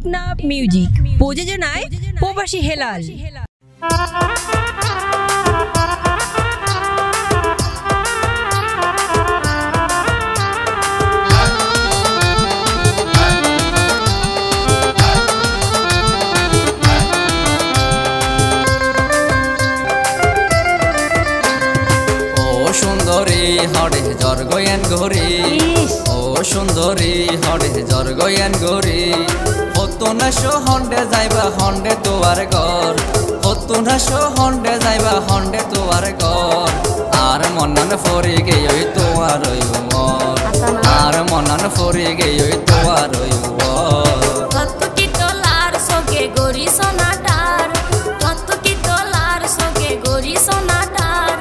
Teknaf music প্রযোজনায় প্রবাসী হেলাল। সুন্দরী হরে জর্গয়ান গরি, ও সুন্দরী হরে জর্গয়ান গরি, হতুনাশো হন্ডে যাইবা হন্ডে তোয়ার ঘর, হতুনাশো হন্ডে যাইবা হন্ডে তোয়ার ঘর, আর মনন ফরি গেই তোয়ার মর, আর মনন ফরি গেই তোয়ার গরি সোনাটার, কত কি তোলার সগে গরি সোনাটার,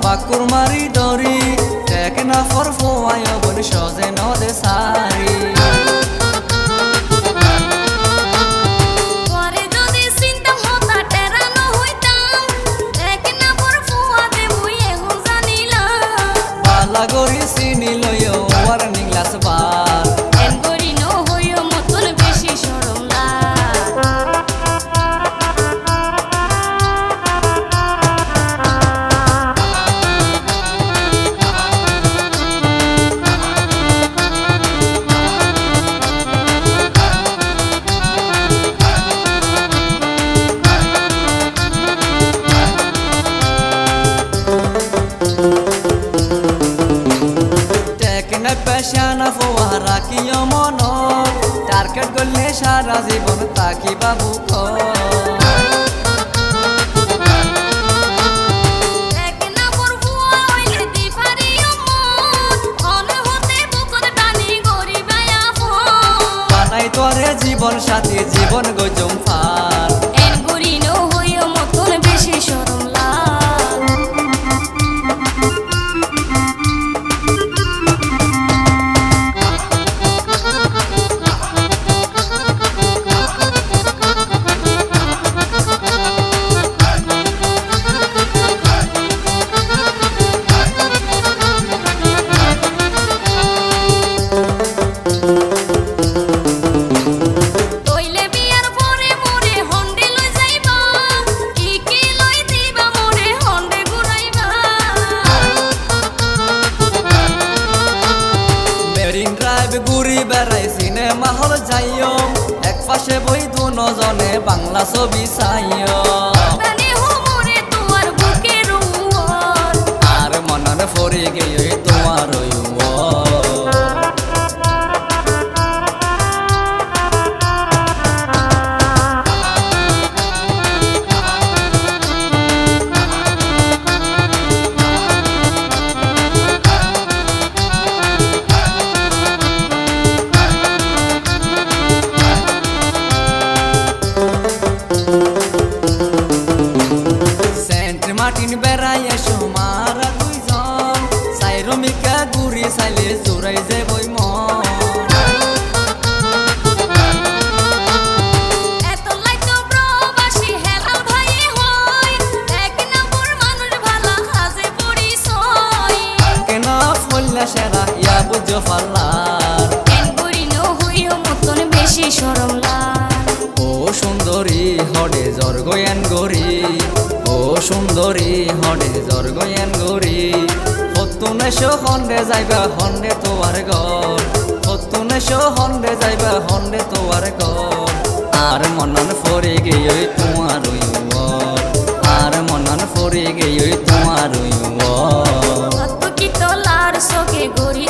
বাকুর মারি ডরি টেকনা ফর ফোয়ায় বন সজে নদে সারি, পরে যদি চিন্তা হতা টেরানো হইতাম, টেকনা ফর ফোয়াতে মুই এখন জানিলাম, পালা গরি চিনি লইও ওয়ার্নিং লাস বার, এন গরি ন হইও মতন বেশি শরম পেশানা ফোয়ারা কি মন টার্গেট করলে সারা জীবন তাকি বাবু বানাই তোরে জীবন সাথী জীবন গজম ফার, এন গরি ন হইও মতন বেশি শরম ঘুরি বেড়াই সিনেমা হল যাইও, এক পাশে বই দুজনে বাংলা ছবি চাইও, আর মনন ফরি গেই তোমার মাটিন বেড়াই এসো মারা দুইজন, সাইরমিকা ঘুরি চাইলে জোরাই যে বই মন, এত লাইতো প্রবাসী হেলাল ভাই হই, টেকনা পর মানুষ ভালা হাজে পরিচয়, কেনা ফল্লা সেরা ইয়া বুঝো ফাল্লার, এন গরি ন হইও মতন বেশি শরম ও সুন্দরী হডে জর্গয়ান গরি, ও সুন্দরী হডে জর্গয়ান গরি, হতুনেশো হন্ডে যাইবা হন্ডে তোয়ার ঘর, হতুনেশো হন্ডে যাইবা হন্ডে তোয়ার ঘর, আর মনন ফরি গেই তোমার আর মনন ফরি গেই তোমার কত কি তোলার সগে গরি